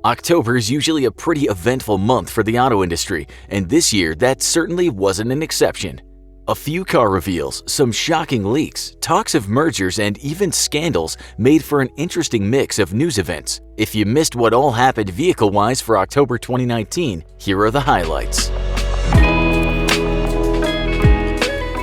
October is usually a pretty eventful month for the auto industry, and this year that certainly wasn't an exception. A few car reveals, some shocking leaks, talks of mergers, and even scandals made for an interesting mix of news events. If you missed what all happened vehicle-wise for October 2019, here are the highlights.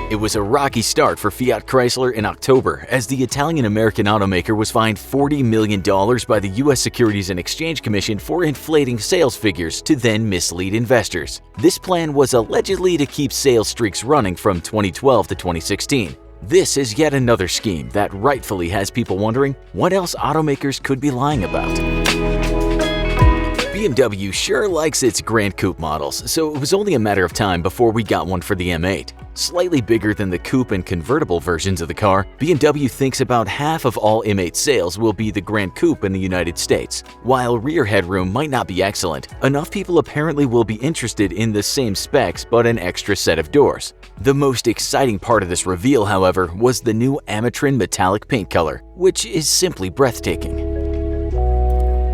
It was a rocky start for Fiat Chrysler in October as the Italian-American automaker was fined $40 million by the U.S. Securities and Exchange Commission for inflating sales figures to then mislead investors. This plan was allegedly to keep sales streaks running from 2012 to 2016. This is yet another scheme that rightfully has people wondering what else automakers could be lying about. BMW sure likes its Gran Coupe models, so it was only a matter of time before we got one for the M8. Slightly bigger than the coupe and convertible versions of the car, BMW thinks about half of all M8 sales will be the Gran Coupe in the United States. While rear headroom might not be excellent, enough people apparently will be interested in the same specs but an extra set of doors. The most exciting part of this reveal, however, was the new Amatrin metallic paint color, which is simply breathtaking.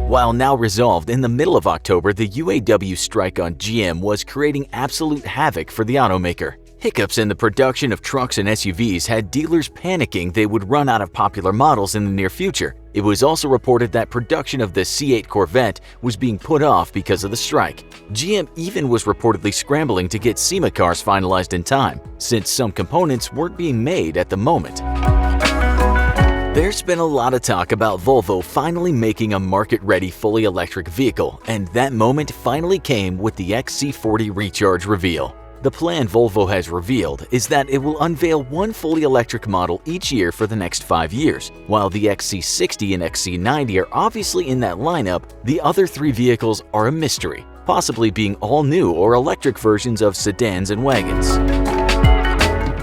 While now resolved, in the middle of October, the UAW strike on GM was creating absolute havoc for the automaker. Hiccups in the production of trucks and SUVs had dealers panicking they would run out of popular models in the near future. It was also reported that production of the C8 Corvette was being put off because of the strike. GM even was reportedly scrambling to get SEMA cars finalized in time, since some components weren't being made at the moment. There's been a lot of talk about Volvo finally making a market-ready fully electric vehicle, and that moment finally came with the XC40 Recharge reveal. The plan Volvo has revealed is that it will unveil one fully electric model each year for the next 5 years. While the XC60 and XC90 are obviously in that lineup, the other 3 vehicles are a mystery, possibly being all new or electric versions of sedans and wagons.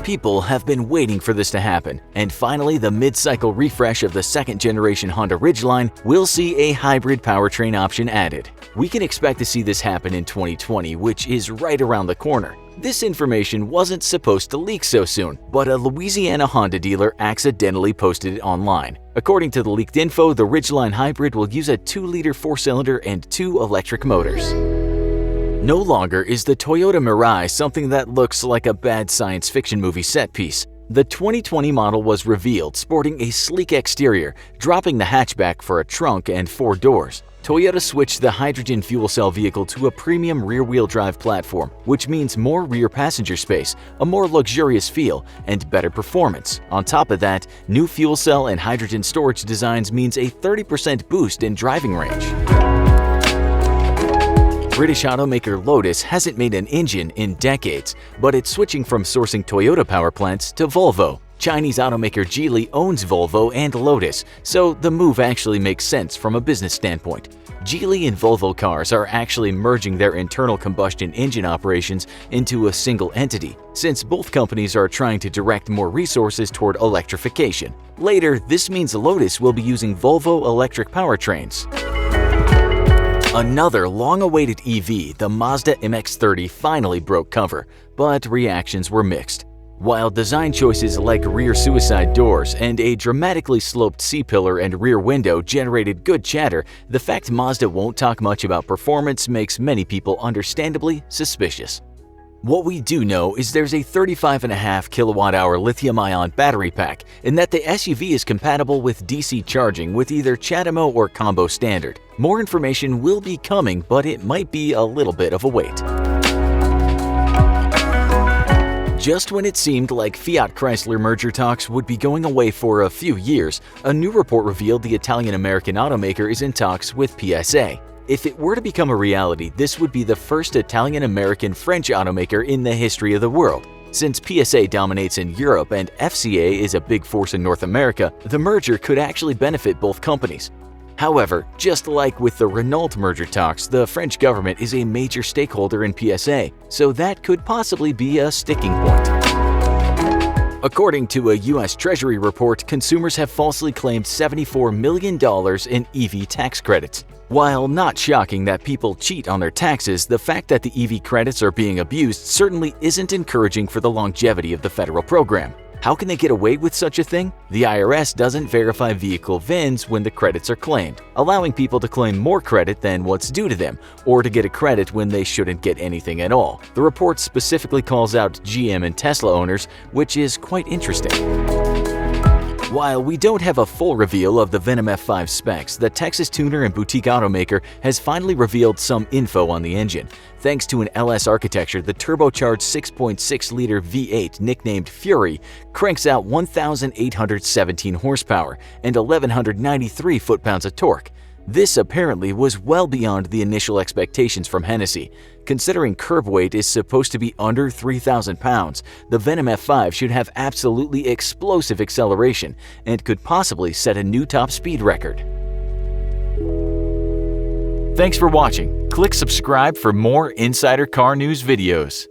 People have been waiting for this to happen, and finally the mid-cycle refresh of the second-generation Honda Ridgeline will see a hybrid powertrain option added. We can expect to see this happen in 2020, which is right around the corner. This information wasn't supposed to leak so soon, but a Louisiana Honda dealer accidentally posted it online. According to the leaked info, the Ridgeline Hybrid will use a 2-liter 4-cylinder and 2 electric motors. No longer is the Toyota Mirai something that looks like a bad science fiction movie set piece. The 2020 model was revealed sporting a sleek exterior, dropping the hatchback for a trunk and 4 doors. Toyota switched the hydrogen fuel cell vehicle to a premium rear-wheel drive platform, which means more rear passenger space, a more luxurious feel, and better performance. On top of that, new fuel cell and hydrogen storage designs means a 30% boost in driving range. British automaker Lotus hasn't made an engine in decades, but it's switching from sourcing Toyota power plants to Volvo. Chinese automaker Geely owns Volvo and Lotus, so the move actually makes sense from a business standpoint. Geely and Volvo cars are actually merging their internal combustion engine operations into a single entity, since both companies are trying to direct more resources toward electrification. Later, this means Lotus will be using Volvo electric powertrains. Another long-awaited EV, the Mazda MX-30, finally broke cover, but reactions were mixed. While design choices like rear suicide doors and a dramatically sloped C-pillar and rear window generated good chatter, the fact Mazda won't talk much about performance makes many people understandably suspicious. What we do know is there's a 35.5 kilowatt-hour lithium-ion battery pack, and that the SUV is compatible with DC charging with either CHAdeMO or Combo Standard. More information will be coming, but it might be a little bit of a wait. Just when it seemed like Fiat Chrysler merger talks would be going away for a few years, a new report revealed the Italian-American automaker is in talks with PSA. If it were to become a reality, this would be the first Italian-American French automaker in the history of the world. Since PSA dominates in Europe and FCA is a big force in North America, the merger could actually benefit both companies. However, just like with the Renault merger talks, the French government is a major stakeholder in PSA, so that could possibly be a sticking point. According to a U.S. Treasury report, consumers have falsely claimed $74 million in EV tax credits. While not shocking that people cheat on their taxes, the fact that the EV credits are being abused certainly isn't encouraging for the longevity of the federal program. How can they get away with such a thing? The IRS doesn't verify vehicle VINs when the credits are claimed, allowing people to claim more credit than what's due to them, or to get a credit when they shouldn't get anything at all. The report specifically calls out GM and Tesla owners, which is quite interesting. While we don't have a full reveal of the Venom F5 specs, the Texas tuner and boutique automaker has finally revealed some info on the engine. Thanks to an LS architecture, the turbocharged 6.6-liter V8, nicknamed Fury, cranks out 1,817 horsepower and 1,193 foot-pounds of torque. This apparently was well beyond the initial expectations from Hennessy. Considering curb weight is supposed to be under 3,000 pounds, the Venom F5 should have absolutely explosive acceleration and could possibly set a new top speed record. Thanks for watching. Click subscribe for more Insider Car News videos.